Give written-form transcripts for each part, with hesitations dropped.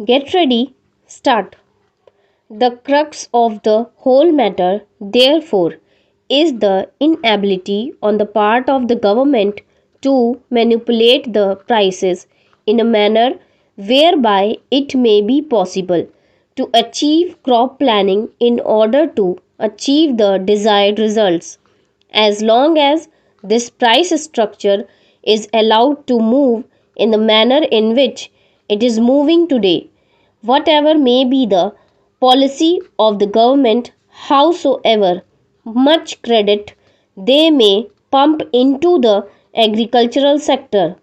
Get ready, start. The crux of the whole matter, therefore, is the inability on the part of the government to manipulate the prices in a manner whereby it may be possible to achieve crop planning in order to achieve the desired results. As long as this price structure is allowed to move in the manner in which it is moving today, whatever may be the policy of the government, howsoever much credit they may pump into the agricultural sector,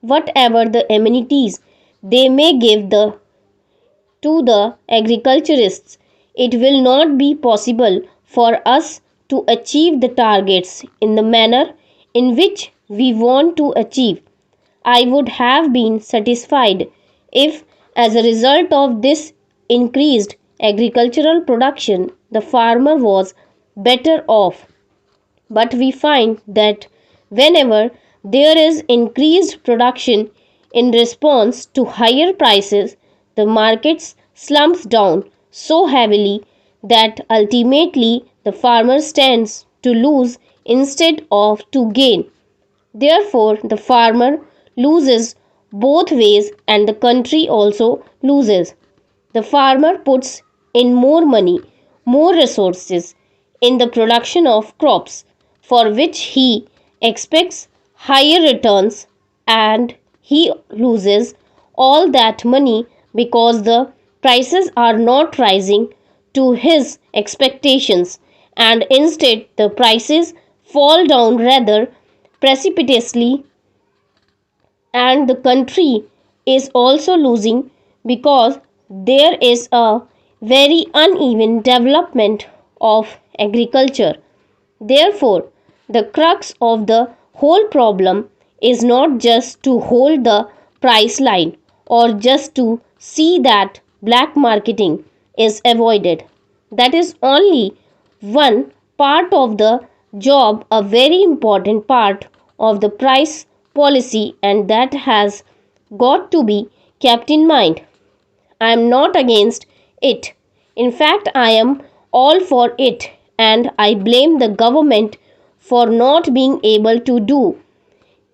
whatever the amenities they may give to the agriculturists, it will not be possible for us to achieve the targets in the manner in which we want to achieve. I would have been satisfied if, as a result of this increased agricultural production, the farmer was better off. But we find that whenever there is increased production in response to higher prices, the market slumps down so heavily that ultimately the farmer stands to lose instead of to gain. Therefore, the farmer loses both ways and the country also loses. The farmer puts in more money, more resources in the production of crops for which he expects higher returns, and he loses all that money because the prices are not rising to his expectations, and instead the prices fall down rather precipitously, and the country is also losing because there is a very uneven development of agriculture. Therefore, the crux of the whole problem is not just to hold the price line or just to see that black marketing is avoided. That is only one part of the job, a very important part of the price policy, and that has got to be kept in mind. I am not against it. In fact, I am all for it, and I blame the government for not being able to do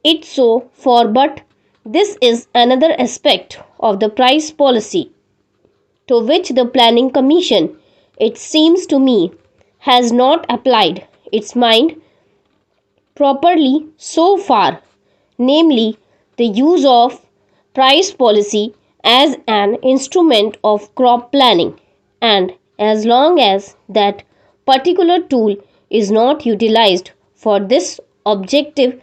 it so for, but this is another aspect of the price policy to which the planning commission, it seems to me, has not applied its mind properly so far, namely the use of price policy as an instrument of crop planning. And as long as that particular tool is not utilized for this objective,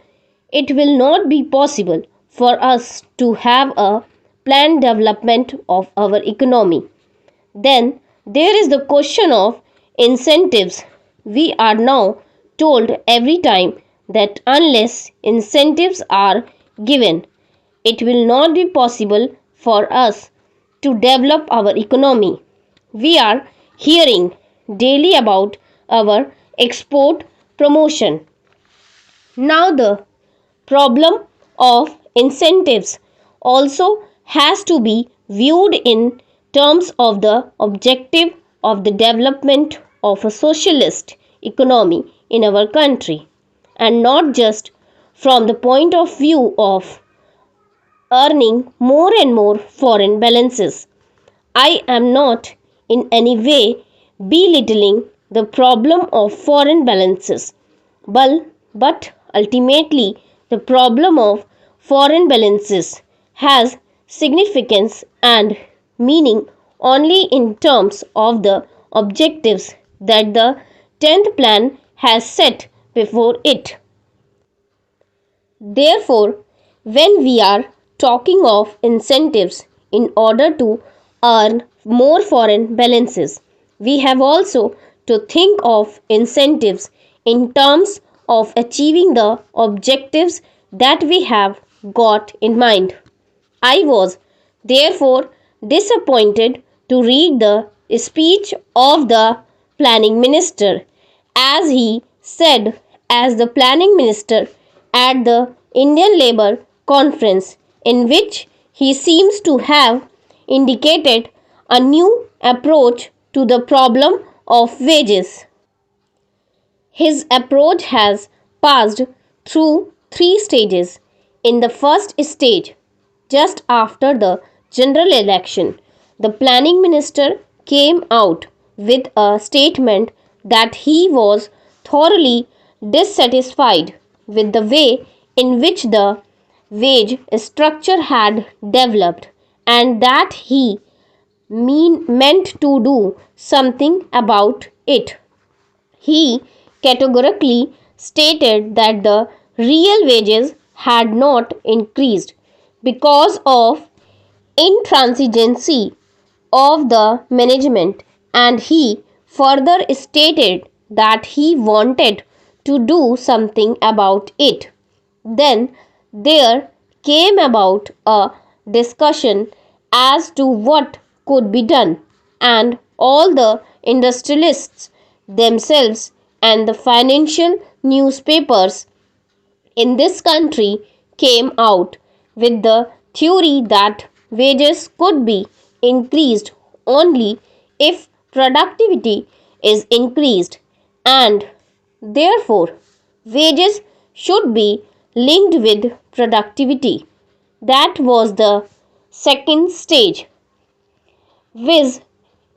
it will not be possible for us to have a planned development of our economy. Then there is the question of incentives. We are now told every time that unless incentives are given, it will not be possible for us to develop our economy. We are hearing daily about our export promotion. Now, the problem of incentives also has to be viewed in terms of the objective of the development of a socialist economy in our country, and not just from the point of view of earning more and more foreign balances. I am not in any way belittling the problem of foreign balances, but ultimately the problem of foreign balances has significance and meaning only in terms of the objectives that the 10th plan has set before it. Therefore, when we are talking of incentives in order to earn more foreign balances, we have also to think of incentives in terms of achieving the objectives that we have got in mind. I was therefore disappointed to read the speech of the planning minister, as he said, as the planning minister at the Indian Labour Conference, in which he seems to have indicated a new approach to the problem of wages. His approach has passed through three stages. In the first stage, just after the general election, the planning minister came out with a statement that he was thoroughly dissatisfied with the way in which the wage structure had developed and that he meant to do something about it. He categorically stated that the real wages had not increased because of intransigency of the management, and he further stated that he wanted to do something about it. Then there came about a discussion as to what could be done, and all the industrialists themselves and the financial newspapers in this country came out with the theory that wages could be increased only if productivity is increased, and therefore wages should be linked with productivity. That was the second stage, viz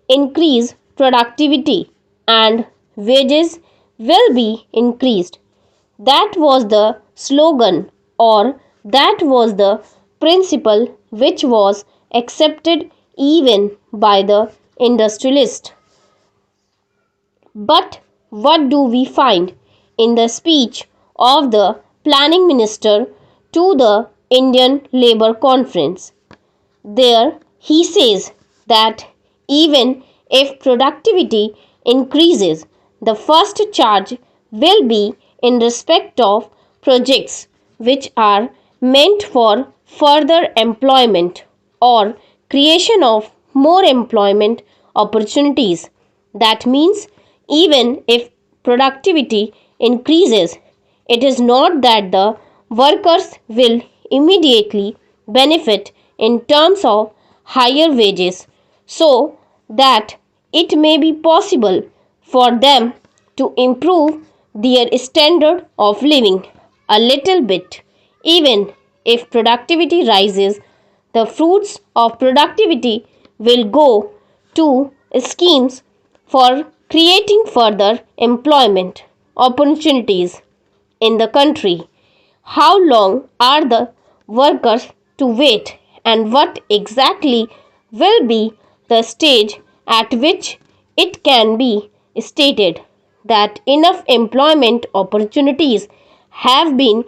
increase productivity and wages will be increased. That was the slogan, or that was the principle which was accepted even by the industrialist. But what do we find in the speech of the planning minister to the Indian Labour Conference? There he says that even if productivity increases, the first charge will be in respect of projects which are meant for further employment or creation of more employment opportunities. That means even if productivity increases, it is not that the workers will immediately benefit in terms of higher wages, so that it may be possible for them to improve their standard of living a little bit. Even if productivity rises, the fruits of productivity will go to schemes for creating further employment opportunities in the country. How long are the workers to wait, and what exactly will be the stage at which it can be stated that enough employment opportunities have been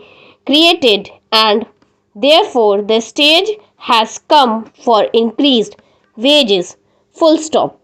created and therefore the stage has come for increased wages? Full stop.